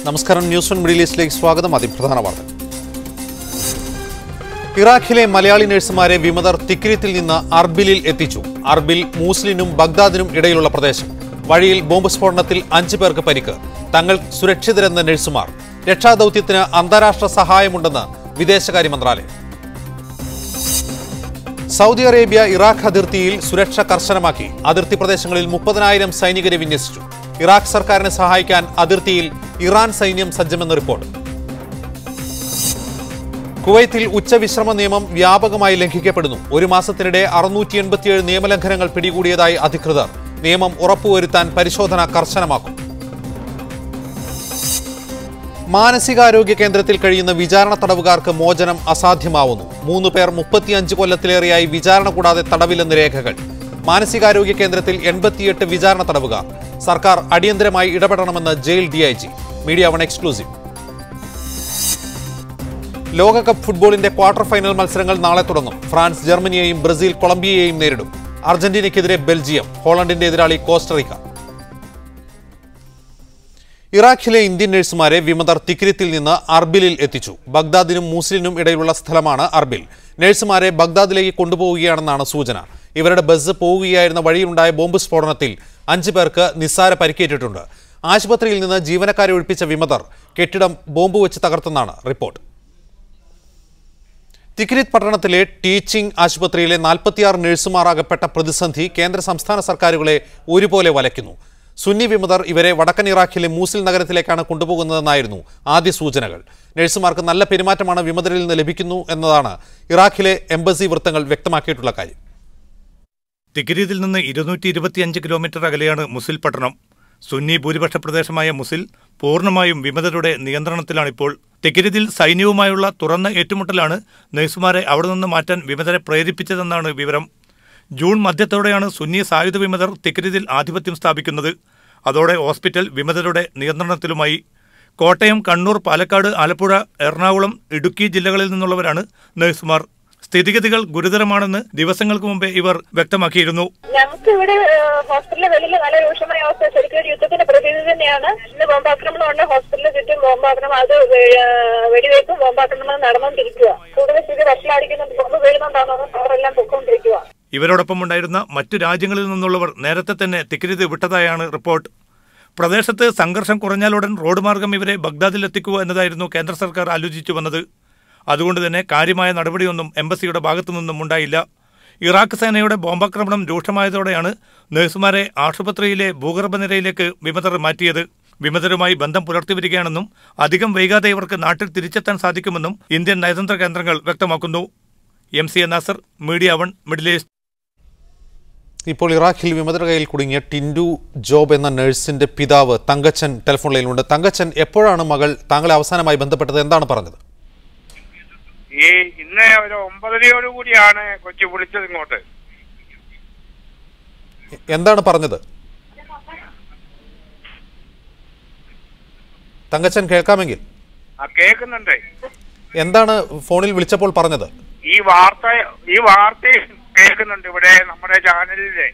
നമസ്കാരം, news one middle ഈസ്റ്റിലേക്ക് സ്വാഗതം. അതിപ്രധാന വാർത്ത. ഇറാഖിലെ മലയാളി നഴ്സുമാരെ വിമതർ തിക്രിത്തിൽ നിന്ന് അർബിലിൽ എത്തിച്ചു. അർബിൽ മൂസ്ലിനും ബഗ്ദാദിനും ഇടയിലുള്ള പ്രദേശം. വഴിയിൽ ബോംബ് സ്ഫോടനത്തിൽ 5 പേർക്ക് പരിക്ക്. തങ്ങൾ സുരക്ഷിതരെന്ന നഴ്സുമാർ. രക്ഷാദൌത്യത്തിന് അന്താരാഷ്ട്ര സഹായമുണ്ടെന്ന് വിദേശകാര്യ മന്ത്രാലയം. സൗദി അറേബ്യ ഇറാഖ് അതിർത്തിയിൽ സുരക്ഷ കർശനമാക്കി. അതിർത്തി പ്രദേശങ്ങളിൽ 30,000 സൈനികരെ വിന്യസിച്ചു. ഇറാഖ് സർക്കാരിനെ സഹായിക്കാൻ അതിർത്തിയിൽ ഇറാൻ സൈന്യം സജ്ജമെന്ന് റിപ്പോർട്ട്. കുവൈത്തിൽ ഉച്ചവിശ്രമ നിയമം വ്യാപകമായി ലംഘിക്കപ്പെടുന്നു. ഒരു മാസത്തിനിടെ 687 നിയമലംഘനങ്ങൾ പിടികൂടിയതായി അധികൃതർ. നിയമം ഉറപ്പുവരുത്താൻ പരിശോധന കർശനമാക്കും. മാനസികാരോഗ്യ കേന്ദ്രത്തിൽ കഴിയുന്ന വിചാരണ തടവുകാർക്ക് മോചനം അസാധ്യമാവുന്നു. 3 പേർ 35 കൊല്ലത്തിലേറെയായി വിചാരണ കൂടാതെ തടവിലെന്ന് രേഖകൾ. മാനസികാരോഗ്യ കേന്ദ്രത്തിൽ 88 വിചാരണ തടവുകാർ. സർക്കാർ അടിയന്തരമായി ഇടപെടണമെന്ന് jail DIG. Media one exclusive. ലോകകപ്പ് ഫുട്ബോളിന്റെ ക്വാർട്ടർ ഫൈനൽ മത്സരങ്ങൾ നാളെ തുടങ്ങും. ഫ്രാൻസ് ജർമ്മനിയെയും ബ്രസീൽ കൊളംബിയയെയും നേരിടും. അർജന്റീനയ്ക്കെതിരെ ബെൽജിയം. ഹോളണ്ടിന്റെ എതിരാളി കോസ്റ്ററിക്ക. ഇറാഖിലെ ഇന്ത്യൻ നഴ്സുമാരെ വിമതർ തിക്രിത്തിൽ നിന്ന് അർബിലിൽ എത്തിച്ചു. ബഗ്ദാദിനും മൂസ്ലിനും ഇടയിലുള്ള സ്ഥലമാണ് അർബിൽ. നഴ്സുമാരെ ബഗ്ദാദിലേക്ക് കൊണ്ടുപോവുകയാണെന്നാണ് സൂചന. ഇവരുടെ ബസ് പോവുകയായിരുന്ന വഴിയിലുണ്ടായ ബോംബ് സ്ഫോടനത്തിൽ 5 പേർക്ക് നിസ്സാര പരിക്കേറ്റിട്ടുണ്ട്. ആശുപത്രിയിൽ നിന്ന് ജീവനക്കാരെ ഒഴിപ്പിച്ച വിമതർ കെട്ടിടം ബോംബ് വെച്ച് തകർത്തെന്നാണ് റിപ്പോർട്ട്. തിക്രിത് പട്ടണത്തിലെ ടീച്ചിംഗ് ആശുപത്രിയിലെ 46 നഴ്സുമാർ അകപ്പെട്ട പ്രതിസന്ധി കേന്ദ്ര സംസ്ഥാന സർക്കാരുകളെ ഒരുപോലെ വലയ്ക്കുന്നു. സുന്നി വിമതർ ഇവരെ വടക്കൻ ഇറാഖിലെ മൂസിൽ നഗരത്തിലേക്കാണ് കൊണ്ടുപോകുന്നതെന്നായിരുന്നു ആദ്യ സൂചനകൾ. നഴ്സുമാർക്ക് നല്ല പെരുമാറ്റമാണ് വിമതരിൽ നിന്ന് ലഭിക്കുന്നു എന്നതാണ് ഇറാഖിലെ എംബസി വൃത്തങ്ങൾ വ്യക്തമാക്കിയിട്ടുള്ള കാര്യം. തിക്രിതിൽ നിന്ന് 225 കിലോമീറ്റർ അകലെയാണ് മുസിൽ പട്ടണം. സുന്നി ഭൂരിപക്ഷ പ്രദേശമായ മുസിൽ പൂർണ്ണമായും വിമതരുടെ നിയന്ത്രണത്തിലാണിപ്പോൾ. തിക്രിതിൽ സൈന്യവുമായുള്ള തുറന്ന ഏറ്റുമുട്ടലാണ് നഴ്സുമാരെ അവിടെ നിന്ന് മാറ്റാൻ വിമതരെ പ്രേരിപ്പിച്ചതെന്നാണ് വിവരം. ജൂൺ മധ്യത്തോടെയാണ് സുന്നി സായുധ വിമതർ തിക്രിതിൽ ആധിപത്യം സ്ഥാപിക്കുന്നത്. അതോടെ ഹോസ്പിറ്റൽ വിമതരുടെ നിയന്ത്രണത്തിലുമായി. കോട്ടയം, കണ്ണൂർ, പാലക്കാട്, ആലപ്പുഴ, എറണാകുളം, ഇടുക്കി ജില്ലകളിൽ നിന്നുള്ളവരാണ് നഴ്സുമാർ. സ്ഥിതിഗതികൾ ഗുരുതരമാണെന്ന് ദിവസങ്ങൾക്ക് മുമ്പേ ഇവർ വ്യക്തമാക്കിയിരുന്നു. ഞങ്ങൾക്ക് ഇവിടെ ഹോസ്പിറ്റലിലെ വെളിയിൽ നല്ല രൂക്ഷമായ അവസ്ഥ. ശരിക്കും ഒരു യുദ്ധത്തിന്റെ പ്രതീതി തന്നെയാണ്. ഇന്ന് ബോംബാക്രമണമുണ്ട്. ഹോസ്പിറ്റലിന് ചുറ്റും ബോംബാക്രമണം, അത് വെടിവയ്പ്പും ബോംബാക്രമണം നടന്നുകൊണ്ടിരിക്കുക. കൂടുതൽ സ്ഥിതി വഷളാടിക്കുന്ന ബോംബ് വീഴുന്നുണ്ടാകുന്ന അവരെല്ലാം പൊക്കോണ്ടിരിക്കുക. ഇവരോടൊപ്പം ഉണ്ടായിരുന്ന മറ്റു രാജ്യങ്ങളിൽ നിന്നുള്ളവർ നേരത്തെ തന്നെ തിക്രിത് വിട്ടതായാണ് റിപ്പോർട്ട്. പ്രദേശത്ത് സംഘർഷം കുറഞ്ഞാലുടൻ റോഡ് മാർഗം ഇവരെ ബഗ്ദാദിലെത്തിക്കുക എന്നതായിരുന്നു കേന്ദ്ര സർക്കാർ ആലോചിച്ചു വന്നത്. അതുകൊണ്ട് തന്നെ കാര്യമായ നടപടിയൊന്നും എംബസിയുടെ ഭാഗത്തു നിന്നും ഉണ്ടായില്ല. ഇറാഖ് സേനയുടെ ബോംബാക്രമണം രൂക്ഷമായതോടെയാണ് നഴ്സുമാരെ ആശുപത്രിയിലെ ഭൂഗർഭനിരയിലേക്ക് വിമതർ മാറ്റിയത്. വിമതരുമായി ബന്ധം പുലർത്തിവരികയാണെന്നും അധികം വൈകാതെ ഇവർക്ക് നാട്ടിൽ തിരിച്ചെത്താൻ സാധിക്കുമെന്നും ഇന്ത്യൻ നയതന്ത്ര കേന്ദ്രങ്ങൾ വ്യക്തമാക്കുന്നു. MC Nasar, media one, middle east. ഇപ്പോൾ ഇറാഖിൽ വിമതരുടെ കയ്യിൽ കുടുങ്ങിയ ടിൻഡു ജോബ് എന്ന നഴ്സിന്റെ പിതാവ് തങ്കച്ചൻ ടെലിഫോൺ ലൈനിലുണ്ട്. തങ്കച്ചൻ, എപ്പോഴാണ് മകൾ താങ്കളെ അവസാനമായി ബന്ധപ്പെട്ടത്? എന്താണ് പറഞ്ഞത്? ഇന്ന് ഒരു 9:30 കൂടിയാണ് കൊച്ചു വിളിച്ചത് ഇങ്ങോട്ട്. എന്താണ് പറഞ്ഞത്? തങ്കച്ചൻ കേൾക്കാമെങ്കിൽ. കേൾക്കുന്നുണ്ട്. എന്താണ് ഫോണിൽ വിളിച്ചപ്പോൾ പറഞ്ഞത്? ഈ വാർത്ത കേൾക്കുന്നുണ്ട് ഇവിടെ നമ്മുടെ ചാനലിലെ.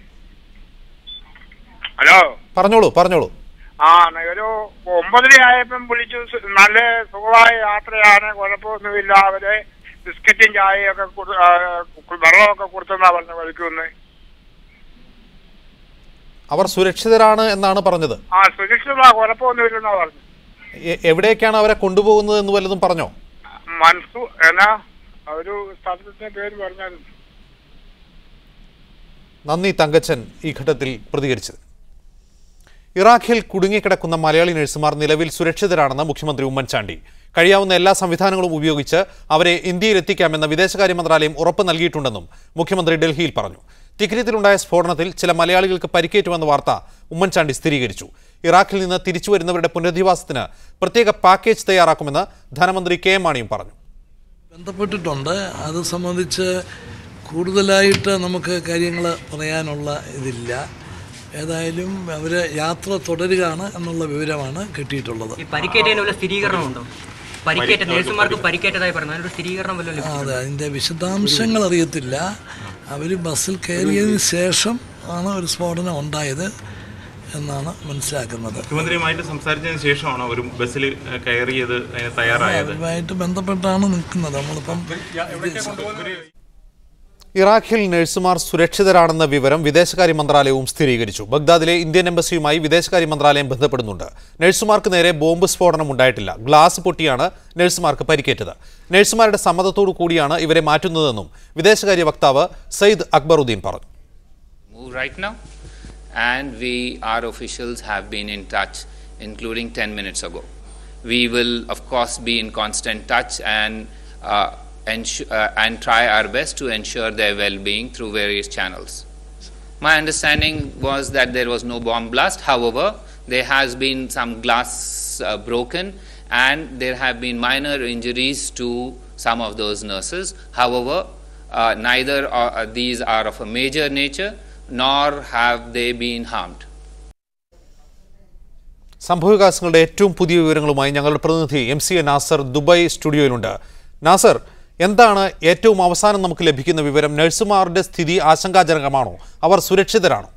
ഹലോ, പറഞ്ഞോളൂ. ഒരു 9:30 ആയപ്പം വിളിച്ചു. നല്ല സുഖമായ യാത്രയാണ്, കുഴപ്പമൊന്നുമില്ല. അവര് ബിസ്ക്കറ്റും ചായയൊക്കെ വെള്ളമൊക്കെ കൊടുത്തെന്നാ പറഞ്ഞ വിളിക്കുന്നത്. അവർ സുരക്ഷിതരാണ് എന്നാണ് പറഞ്ഞത്. സുരക്ഷിത, കുഴപ്പമൊന്നുമില്ലെന്നാ പറഞ്ഞു. എവിടേക്കാണ് അവരെ കൊണ്ടുപോകുന്നത് എന്ന് വല്ലതും പറഞ്ഞോ? മൻസൂർ എന്നാ ഒരു സ്ഥലത്തിന്റെ പേര് പറഞ്ഞായിരുന്നു. നന്ദി തങ്കച്ചൻ ഈ ഘട്ടത്തിൽ പ്രതികരിച്ചത്. ഇറാഖിൽ കുടുങ്ങിക്കിടക്കുന്ന മലയാളി നഴ്സുമാർ നിലവിൽ സുരക്ഷിതരാണെന്ന് മുഖ്യമന്ത്രി ഉമ്മൻചാണ്ടി. കഴിയാവുന്ന എല്ലാ സംവിധാനങ്ങളും ഉപയോഗിച്ച് അവരെ ഇന്ത്യയിൽ എത്തിക്കാമെന്ന് വിദേശകാര്യ മന്ത്രാലയം ഉറപ്പ് നൽകിയിട്ടുണ്ടെന്നും മുഖ്യമന്ത്രി ഡൽഹിയിൽ പറഞ്ഞു. തിക്രിത്തിലുണ്ടായ സ്ഫോടനത്തിൽ ചില മലയാളികൾക്ക് പരിക്കേറ്റുവെന്ന വാർത്ത ഉമ്മൻചാണ്ടി സ്ഥിരീകരിച്ചു. ഇറാഖിൽ നിന്ന് തിരിച്ചുവരുന്നവരുടെ പുനരധിവാസത്തിന് പ്രത്യേക പാക്കേജ് തയ്യാറാക്കുമെന്ന് ധനമന്ത്രി KM മാണിയും പറഞ്ഞു. ബന്ധപ്പെട്ടിട്ടുണ്ട്. അത് സംബന്ധിച്ച് കൂടുതലായിട്ട് നമുക്ക് കാര്യങ്ങൾ പറയാനുള്ള ഇതില്ല. ഏതായാലും അവർ യാത്ര തുടരുകയാണ് എന്നുള്ള വിവരമാണ് കിട്ടിയിട്ടുള്ളത്. പരിക്കേറ്റതിനുള്ള സ്ഥിരീകരണമുണ്ടോ? നഴ്സുമാർക്ക് പരിക്കേറ്റതായി പറഞ്ഞു, അതിനൊരു സ്ഥിരീകരണം വല്ലതും? അതെ, അതിൻ്റെ വിശദാംശങ്ങൾ അറിയത്തില്ല. അവർ ബസ്സിൽ കയറിയതിന് ശേഷം ആണ് ഒരു സ്ഫോടനം ഉണ്ടായത്. എന്നാണ് മനസ്സിലാക്കുന്നത്. മുഖ്യമന്ത്രിയുമായിട്ട് സംസാരിച്ചതിന് ശേഷമാണോ ഒരു ബസ്സിൽ കയറിയത്, തയ്യാറായത്? അതുമായിട്ട് ബന്ധപ്പെട്ടാണ് നിൽക്കുന്നത്. നമ്മളിപ്പം ഇറാഖിൽ നഴ്സുമാർ സുരക്ഷിതരാണെന്ന വിവരം വിദേശകാര്യ മന്ത്രാലയവും സ്ഥിരീകരിച്ചു. ബഗ്ദാദിലെ ഇന്ത്യൻ എംബസിയുമായി വിദേശകാര്യ മന്ത്രാലയം ബന്ധപ്പെടുന്നുണ്ട്. നഴ്സുമാർക്ക് നേരെ ബോംബ് സ്ഫോടനം ഉണ്ടായിട്ടില്ല. ഗ്ലാസ് പൊട്ടിയാണ് നഴ്സുമാർക്ക് പരിക്കേറ്റത്. നഴ്സുമാരുടെ സമ്മതത്തോടു കൂടിയാണ് ഇവരെ മാറ്റുന്നതെന്നും വിദേശകാര്യ വക്താവ് സയ്യിദ് അക്ബറുദ്ദീൻ പറഞ്ഞു. And our officials have been in touch, including 10 minutes ago. We will, of course, be in constant touch and try our best to ensure their well-being through various channels. My understanding was that there was no bomb blast. However, there has been some glass broken and there have been minor injuries to some of those nurses. However, neither these are of a major nature, nor have they been harmed. സംഭവവികാസങ്ങളുടെ ഏറ്റവും പുതിയ വിവരങ്ങളുമായി ഞങ്ങളുടെ പ്രതിനിധി MC Nasar Dubai സ്റ്റുഡിയോയിലുണ്ട്. Nasar, എന്താണ് ഏറ്റവും അവസാനം നമുക്ക് ലഭിക്കുന്ന വിവരം? നഴ്സുമാരുടെ സ്ഥിതി ആശങ്കാജനകമാണോ? അവർ സുരക്ഷിതരാണോ?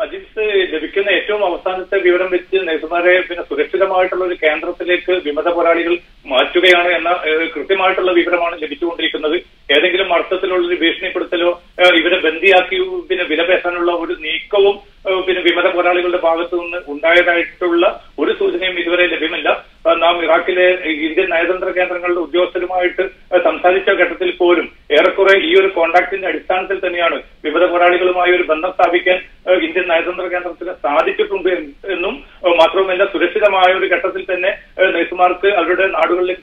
അജിത്ത്, ലഭിക്കുന്ന ഏറ്റവും അവസാനത്തെ വിവരം വെച്ച് നഴ്സുമാരെ സുരക്ഷിതമായിട്ടുള്ള ഒരു കേന്ദ്രത്തിലേക്ക് വിമത പോരാളികൾ മാറ്റുകയാണ് എന്ന കൃത്യമായിട്ടുള്ള വിവരമാണ് ലഭിച്ചുകൊണ്ടിരിക്കുന്നത്. ഏതെങ്കിലും അർത്ഥത്തിലുള്ള ഒരു ഭീഷണിപ്പെടുത്തലോ ഇവരെ ബന്ദിയാക്കി വിലപേശാനുള്ള ഒരു നീക്കവും വിമത പോരാളികളുടെ ഭാഗത്തു നിന്ന് ഉണ്ടായതായിട്ടുള്ള ഒരു സൂചനയും ഇതുവരെ ലഭ്യമല്ല. നാം ഇറാഖിലെ ഇന്ത്യൻ നയതന്ത്ര കേന്ദ്രങ്ങളുടെ ഉദ്യോഗസ്ഥരുമായിട്ട് സംസാരിച്ച ഘട്ടത്തിൽ പോലും ഏറെക്കുറെ ഈ ഒരു കോൺടാക്ടിന്റെ അടിസ്ഥാനത്തിൽ തന്നെയാണ് വിമത പോരാളികളുമായി ഒരു ബന്ധം സ്ഥാപിക്കാൻ ഇന്ത്യൻ നയതന്ത്ര കേന്ദ്രത്തിന് സാധിച്ചിട്ടുണ്ട് എന്നും മാത്രവുമല്ല സുരക്ഷിതമായ ഒരു ഘട്ടത്തിൽ തന്നെ നഴ്സുമാർക്ക് അവരുടെ നാടുകളിലേക്ക്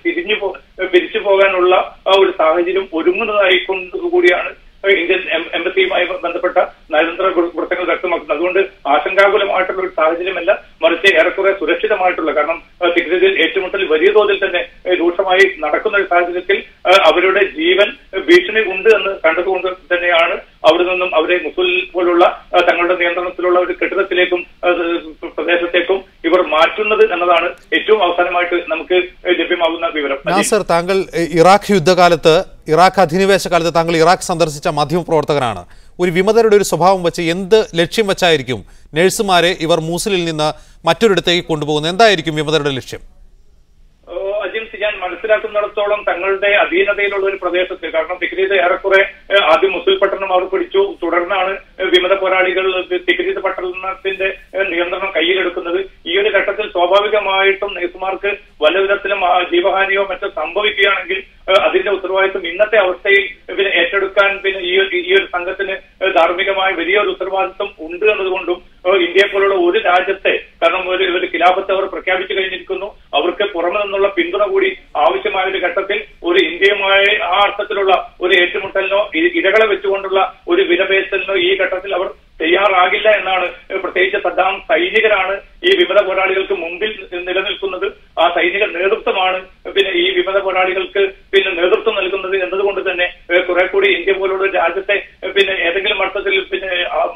തിരിച്ചു പോകാനുള്ള ഒരു സാഹചര്യം ഒരുങ്ങുന്നതായി കൂടിയാണ് ഇന്ത്യൻ എംബസിയുമായി ബന്ധപ്പെട്ട നയതന്ത്ര വൃത്തങ്ങൾ വ്യക്തമാക്കുന്നത്. അതുകൊണ്ട് ആശങ്കാകുലമായിട്ടുള്ള ഒരു സാഹചര്യമല്ല, മറിച്ച് ഏറെക്കുറെ സുരക്ഷിതമായിട്ടുള്ള, കാരണം തിക്രിതിൽ ഏറ്റുമുട്ടൽ വലിയ തോതിൽ തന്നെ രൂക്ഷമായി നടക്കുന്ന ഒരു സാഹചര്യത്തിൽ അവരുടെ ജീവൻ ഭീഷണി ഉണ്ട് എന്ന് കണ്ടതുകൊണ്ട് തന്നെയാണ് അവിടെ നിന്നും അവരെ മുസുൽ പോലുള്ള തങ്ങളുടെ നിയന്ത്രണത്തിലുള്ള ഒരു കെട്ടിടത്തിലേക്കും പ്രദേശത്തേക്കും ഇവർ മാറ്റുന്നത് എന്നതാണ് ഏറ്റവും അവസാനമായിട്ട് നമുക്ക് ലഭ്യമാകുന്ന വിവരം. നാസർ, താങ്കൾ ഇറാഖ് യുദ്ധകാലത്ത്, ഇറാഖ് അധിനിവേശ കാലത്ത് താങ്കൾ ഇറാഖ് സന്ദർശിച്ച മാധ്യമപ്രവർത്തകനാണ്. ഒരു വിമതരുടെ ഒരു സ്വഭാവം വെച്ച് എന്ത് ലക്ഷ്യം വെച്ചായിരിക്കും നഴ്സുമാരെ ഇവർ മൂസിലിൽ നിന്ന് മറ്റൊരിടത്തേക്ക് കൊണ്ടുപോകുന്നത്? എന്തായിരിക്കും വിമതരുടെ ലക്ഷ്യം? ഞാൻ മനസ്സിലാക്കുന്നിടത്തോളം തങ്ങളുടെ അധീനതയിലുള്ള ഒരു പ്രദേശത്ത്, കാരണം തിക്രീത് ഏറെക്കുറെ ആദ്യം മുസുൽ പട്ടണം അവർ പിടിച്ചു, തുടർന്നാണ് വിമത പോരാളികൾ തിക്രീത് പട്ടണത്തിന്റെ നിയന്ത്രണം കയ്യിലെടുക്കുന്നത്. ഈ ഒരു ഘട്ടത്തിൽ സ്വാഭാവികമായിട്ടും നഴ്സുമാർക്ക് വല്ല വിധത്തിലും ജീവഹാനിയോ മറ്റോ സംഭവിക്കുകയാണെങ്കിൽ അതിന്റെ ഉത്തരവാദിത്വം ഇന്നത്തെ അവസ്ഥയിൽ ഏറ്റെടുക്കാൻ ഈ ഒരു സംഘത്തിന് ധാർമ്മികമായ വലിയൊരു ഉത്തരവാദിത്വം ഉണ്ട് എന്നതുകൊണ്ടും ഇന്ത്യയെ പോലുള്ള ഒരു രാജ്യത്തെ, കാരണം ഒരു ഖിലാഫത്ത് അവർ പ്രഖ്യാപിച്ചു കഴിഞ്ഞിരിക്കുന്നു, അവർക്ക് പുറമെ നിന്നുള്ള പിന്തുണ കൂടി ആവശ്യമായ ഒരു ഘട്ടത്തിൽ ഒരു ഇന്ത്യയുമായി ആ അർത്ഥത്തിലുള്ള ഒരു ഏറ്റുമുട്ടലിനോ ഇരകളെ വെച്ചുകൊണ്ടുള്ള ഒരു വിലപേശലിനോ ഈ ഘട്ടത്തിൽ അവർ തയ്യാറാകില്ല എന്നാണ്. പ്രത്യേകിച്ച് സദ്ദാം സൈനികരാണ് ഈ വിമത പോരാളികൾക്ക് മുമ്പിൽ നിലനിൽക്കുന്നത്. ആ സൈനിക നേതൃത്വമാണ് ഈ വിമത പോരാളികൾക്ക് നേതൃത്വം നൽകുന്നത് എന്നതുകൊണ്ട് തന്നെ കുറെ കൂടി ഇന്ത്യ പോലുള്ള രാജ്യത്തെ ഏതെങ്കിലും അർത്ഥത്തിൽ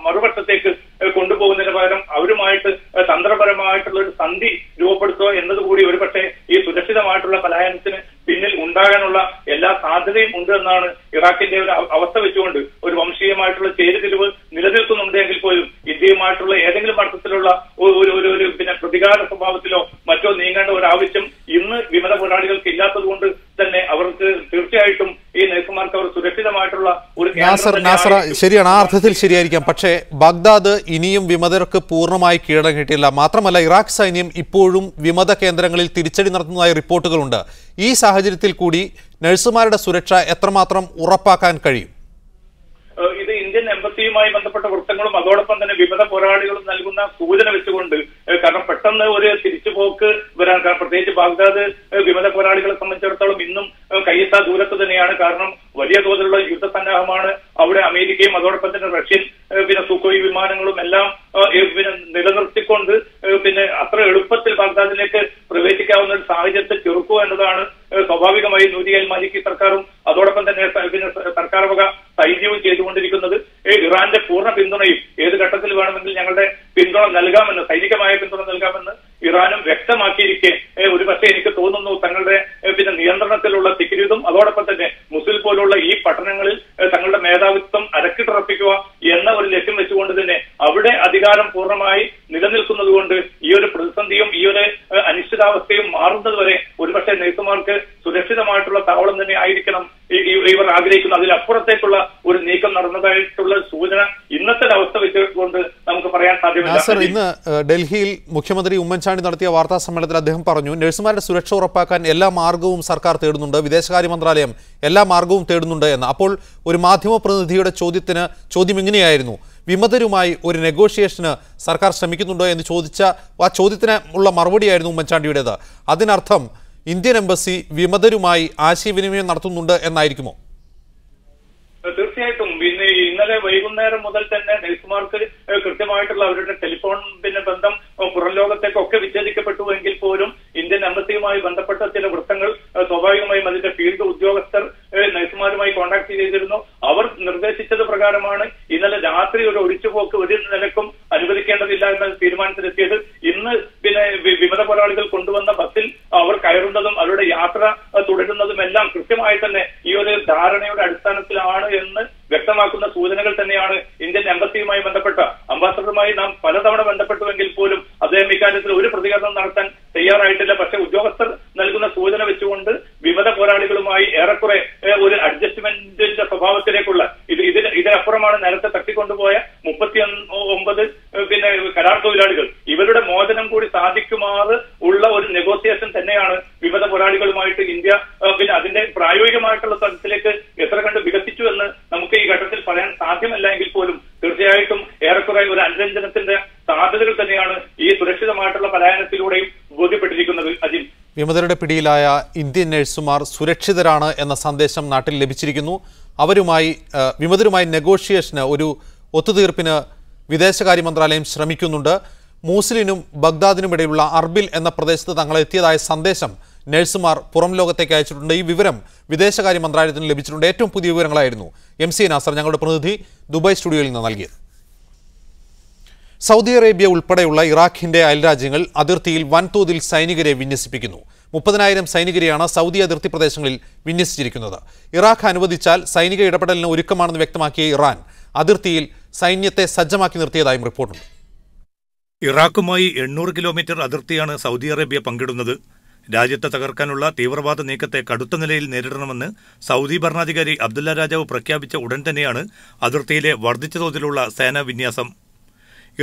മറുപക്ഷത്തേക്ക് കൊണ്ടുപോകുന്നതിന് പകരം അവരുമായിട്ട് തന്ത്രപരമായിട്ടുള്ള ഒരു സന്ധി രൂപപ്പെടുത്തുക എന്നതുകൂടി ഒരുപക്ഷെ ഈ സുരക്ഷിതമായിട്ടുള്ള പലായനത്തിന് പിന്നിൽ ഉണ്ടാകാനുള്ള എല്ലാ സാധ്യതയും ഉണ്ട് എന്നാണ് ഇറാഖിന്റെ ഒരു അവസ്ഥ വെച്ചുകൊണ്ട് ഒരു വംശീയമായിട്ടുള്ള ചേരിതിരിവ് നിലനിൽക്കുന്നുണ്ടെങ്കിൽ പോലും ഇന്ത്യയുമായിട്ടുള്ള ഏതെങ്കിലും അർത്ഥത്തിലുള്ള ഒരു പ്രതികാര സ്വഭാവത്തിലോ മറ്റോ നീങ്ങേണ്ട ഒരു ആവശ്യം ഇന്ന് വിമത പോരാളികൾക്ക് ഇല്ലാത്തതുകൊണ്ട് തന്നെ അവർക്ക് തീർച്ചയായിട്ടും ഈ നഴ്സുമാർക്ക് അവർ സുരക്ഷിതമായിട്ടുള്ള ഒരു ശരിയാണ്, ആ അർത്ഥത്തിൽ ശരിയായിരിക്കാം. പക്ഷേ ബഗ്ദാദ് ഇനിയും വിമതർക്ക് പൂർണ്ണമായി കീഴടങ്ങിയിട്ടില്ല. മാത്രമല്ല ഇറാഖ് സൈന്യം ഇപ്പോഴും വിമത കേന്ദ്രങ്ങളിൽ തിരിച്ചടി നടത്തുന്നതായി റിപ്പോർട്ടുകളുണ്ട്. ഈ സാഹചര്യത്തിൽ കൂടി നഴ്സുമാരുടെ സുരക്ഷ എത്രമാത്രം ഉറപ്പാക്കാൻ കഴിയും? ഇത് ഇന്ത്യൻ എംബസിയുമായി ബന്ധപ്പെട്ട വൃത്തങ്ങളും അതോടൊപ്പം തന്നെ വിമത പോരാളികളും നൽകുന്ന സൂചന വെച്ചുകൊണ്ട്, കാരണം പെട്ടെന്ന് ഒരു തിരിച്ചുപോക്ക് വരാൻ, പ്രത്യേകിച്ച് ബാഗ്ദാദ് വിമത പോരാളികളെ സംബന്ധിച്ചിടത്തോളം ഇന്നും കയ്യെത്താ ദൂരത്ത് തന്നെയാണ്. കാരണം വലിയ തോതിലുള്ള യുദ്ധസന്നാഹമാണ് അവിടെ അമേരിക്കയും അതോടൊപ്പം തന്നെ റഷ്യൻ സുഖോയ് വിമാനങ്ങളും എല്ലാം നിലനിർത്തിക്കൊണ്ട് അത്ര എളുപ്പത്തിൽ ബാഗ്ദാദിലേക്ക് പ്രവേശിക്കാവുന്ന ഒരു സാഹചര്യത്തെ ചെറുക്കുക എന്നതാണ് സ്വാഭാവികമായി നൂരി അൽ മാലിക്കി സർക്കാരും അതോടൊപ്പം തന്നെ സർക്കാർ വക സൈന്യവും ചെയ്തുകൊണ്ടിരിക്കുന്നത്. ഇറാന്റെ പൂർണ്ണ പിന്തുണയും ഏത് ഘട്ടത്തിൽ വേണമെങ്കിൽ ഞങ്ങളുടെ പിന്തുണ നൽകാമെന്ന്, സൈനികമായ പിന്തുണ നൽകാമെന്ന് ഇറാനും വ്യക്തമാക്കിയിരിക്കെ ഒരു പക്ഷേ എനിക്ക് തോന്നുന്നു തങ്ങളുടെ നിയന്ത്രണത്തിലുള്ള തിക്രീതും അതോടൊപ്പം തന്നെ മുസുൽ പോലുള്ള ഈ പട്ടണങ്ങളിൽ തങ്ങളുടെ മേധാവിത്വം അരക്കിട്ടുറപ്പിക്കുക എന്ന ഒരു ലക്ഷ്യം വെച്ചുകൊണ്ട് തന്നെ അവിടെ അധികം അധികാരം പൂർണ്ണമായി നിലനിൽക്കുന്നതുകൊണ്ട് ഈ ഒരു പ്രതിസന്ധിയും ഈ ഒരു അനിശ്ചിതാവസ്ഥയും മാറുന്നതുവരെ ഒരുപക്ഷെ നഴ്സുമാർക്ക് സുരക്ഷിതമായിട്ടുള്ള താവളം തന്നെ ആയിരിക്കണം ഇവർ ആഗ്രഹിക്കുന്നു. അതിലപ്പുറത്തേക്കുള്ള ഒരു നീക്കം നടന്നതായിട്ടുള്ള സൂചന ഇന്നത്തെ അവസ്ഥ വെച്ചുകൊണ്ട് നമുക്ക് പറയാൻ സാധ്യമല്ല. ഇന്ന് ഡൽഹിയിൽ മുഖ്യമന്ത്രി ഉമ്മൻചാണ്ടി നടത്തിയ വാർത്താ സമ്മേളനത്തിൽ അദ്ദേഹം പറഞ്ഞു, നഴ്സുമാരുടെ സുരക്ഷ ഉറപ്പാക്കാൻ എല്ലാ മാർഗവും സർക്കാർ തേടുന്നുണ്ട്, വിദേശകാര്യ മന്ത്രാലയം എല്ലാ മാർഗവും തേടുന്നുണ്ട് എന്ന്. അപ്പോൾ ഒരു മാധ്യമ പ്രതിനിധിയുടെ ചോദ്യം ഇങ്ങനെയായിരുന്നു, വിമതരുമായി ഒരു നെഗോഷിയേഷന് സർക്കാർ ശ്രമിക്കുന്നുണ്ടോ എന്ന് ചോദിച്ച ആ ചോദ്യത്തിന് ഉള്ള മറുപടിയായിരുന്നു ഉമ്മൻചാണ്ടിയുടേത്. അതിനർത്ഥം ഇന്ത്യൻ എംബസി വിമതരുമായി ആശയവിനിമയം നടത്തുന്നുണ്ട് എന്നായിരിക്കുമോ? തീർച്ചയായിട്ടും. പിന്നെ ഇന്നലെ വൈകുന്നേരം മുതൽ തന്നെ നഴ്സുമാർക്ക് കൃത്യമായിട്ടുള്ള അവരുടെ ടെലിഫോൺ ബന്ധം പുറം ലോകത്തേക്കൊക്കെ വിച്ഛേദിക്കപ്പെട്ടുവെങ്കിൽ പോലും ഇന്ത്യൻ എംബസിയുമായി ബന്ധപ്പെട്ട ചില വൃത്തങ്ങൾ സ്വാഭാവികമായും അതിന്റെ ഫീൽഡ് ഉദ്യോഗസ്ഥർ നഴ്സുമാരുമായി കോൺടാക്ട് ചെയ്തിരുന്നു. അവർ നിർദ്ദേശിച്ചത് പ്രകാരമാണ് ഇന്നലെ രാത്രി ഒരു ഒഴിച്ചുപോക്ക് ഒരു നിലക്കും അനുവദിക്കേണ്ടതില്ല എന്ന തീരുമാനത്തിലെത്തിയത്. ഇന്ന് പിന്നെ വിമത പോരാളികൾ കൊണ്ടുവന്ന ബസ്സിൽ അവർ കയറുന്നതും അവരുടെ യാത്ര തുടരുന്നതും എല്ലാം കൃത്യമായി തന്നെ ഈ ഒരു ധാരണയുടെ അടിസ്ഥാനത്തിലാണ് എന്ന് വ്യക്തമാക്കുന്ന സൂചനകൾ തന്നെയാണ് ഇന്ത്യൻ എംബസിയുമായി ബന്ധപ്പെട്ട അംബാസഡറുമായി നാം പലതവണ ബന്ധപ്പെട്ടുവെങ്കിൽ പോലും അദ്ദേഹം ഇക്കാര്യത്തിൽ ഒരു പ്രതികരണം നടത്താൻ തയ്യാറായിട്ടില്ല. പക്ഷേ ഉദ്യോഗസ്ഥർ നൽകുന്ന സൂചന വെച്ചുകൊണ്ട് വിമത പോരാളികളുമായി ഏറെക്കുറെ ഒരു അഡ്ജസ്റ്റ്മെന്റിന്റെ സ്വഭാവത്തിലേക്കുള്ള ഇതിനപ്പുറമാണ് നേരത്തെ തട്ടിക്കൊണ്ടുപോയ 39 പിന്നെ കരാർ തൊഴിലാളികൾ ഇവരുടെ മോചനം കൂടി സാധിക്കുമാറ് ഉള്ള ഒരു നെഗോസിയേഷൻ തന്നെയാണ് വിമത പോരാളികളുമായിട്ട് ഇന്ത്യ പിന്നെ അതിന്റെ പ്രായോഗികമായിട്ടുള്ള തലത്തിലേക്ക് എത്ര കണ്ട് വികസിച്ചു എന്ന് നമുക്ക് ഈ ഘട്ടത്തിൽ പറയാൻ സാധ്യമല്ല എങ്കിൽ പോലും തീർച്ചയായിട്ടും ഏറെക്കുറെ ഒരു അനുരഞ്ജനത്തിന്റെ സാധ്യതകൾ തന്നെയാണ് ഈ സുരക്ഷിതമായിട്ടുള്ള പലായനത്തിലൂടെയും ബോധ്യപ്പെട്ടിരിക്കുന്നത്. അജിം, വിമതരുടെ പിടിയിലായ ഇന്ത്യൻ നഴ്സുമാർ സുരക്ഷിതരാണ് എന്ന സന്ദേശം നാട്ടിൽ ലഭിച്ചിരിക്കുന്നു. വിമതരുമായി നെഗോഷിയേഷന് ഒരു ഒത്തുതീർപ്പിന് വിദേശകാര്യ മന്ത്രാലയം ശ്രമിക്കുന്നുണ്ട്. മൂസിലിനും ബഗ്ദാദിനുമിടയിലുള്ള അർബിൽ എന്ന പ്രദേശത്ത് തങ്ങളെത്തിയതായ സന്ദേശം നഴ്സുമാർ പുറം ലോകത്തേക്ക് അയച്ചിട്ടുണ്ട്. ഈ വിവരം വിദേശകാര്യ മന്ത്രാലയത്തിന് ലഭിച്ചിട്ടുണ്ട്. ഏറ്റവും പുതിയ വിവരങ്ങളായിരുന്നു MC നാസർ ഞങ്ങളുടെ പ്രതിനിധി ദുബായ് സ്റ്റുഡിയോയിൽ നിന്ന് നൽകിയത്. സൗദി അറേബ്യ ഉൾപ്പെടെയുള്ള ഇറാഖിന്റെ അയൽരാജ്യങ്ങൾ അതിർത്തിയിൽ വൻതോതിൽ സൈനികരെ വിന്യസിപ്പിക്കുന്നു. 30,000 സൈനികരെയാണ് സൗദി അതിർത്തി പ്രദേശങ്ങളിൽ വിന്യസിച്ചിരിക്കുന്നത്. ഇറാഖ് അനുവദിച്ചാൽ സൈനിക ഇടപെടലിന് ഒരുക്കമാണെന്ന് വ്യക്തമാക്കിയ ഇറാൻ അതിർത്തിയിൽ സൈന്യത്തെ സജ്ജമാക്കി നിർത്തിയതായും റിപ്പോർട്ടുണ്ട്. ഇറാഖുമായി 800 കിലോമീറ്റർ അതിർത്തിയാണ് സൗദി അറേബ്യ പങ്കിടുന്നത്. രാജ്യത്തെ തകർക്കാനുള്ള തീവ്രവാദ നീക്കത്തെ കടുത്ത നിലയിൽ നേരിടണമെന്ന് സൗദി ഭരണാധികാരി അബ്ദുല്ല രാജാവ് പ്രഖ്യാപിച്ച ഉടൻ തന്നെയാണ് അതിർത്തിയിലെ വർദ്ധിച്ച തോതിലുള്ള സേനാ വിന്യാസം.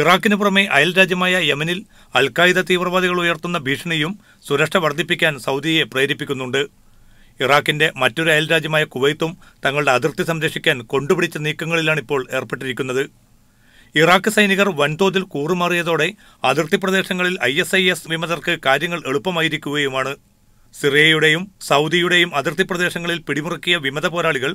ഇറാഖിന് പുറമെ അയൽരാജ്യമായ യമനിൽ അൽഖായിദ തീവ്രവാദികൾ ഉയർത്തുന്ന ഭീഷണിയും സുരക്ഷ വർദ്ധിപ്പിക്കാൻ സൗദിയെ പ്രേരിപ്പിക്കുന്നുണ്ട്. ഇറാഖിന്റെ മറ്റൊരു അയൽരാജ്യമായ കുവൈത്തും തങ്ങളുടെ അതിർത്തി സംരക്ഷിക്കാൻ കൊണ്ടുപിടിച്ച നീക്കങ്ങളിലാണിപ്പോൾ ഏർപ്പെട്ടിരിക്കുന്നത്. ഇറാഖ് സൈനികർ വൻതോതിൽ കൂറുമാറിയതോടെ അതിർത്തി പ്രദേശങ്ങളിൽ ISIS വിമതർക്ക് കാര്യങ്ങൾ എളുപ്പമായിരിക്കുകയുമാണ്. സിറിയയുടെയും സൗദിയുടെയും അതിർത്തി പ്രദേശങ്ങളിൽ പിടിമുറുക്കിയ വിമത പോരാളികൾ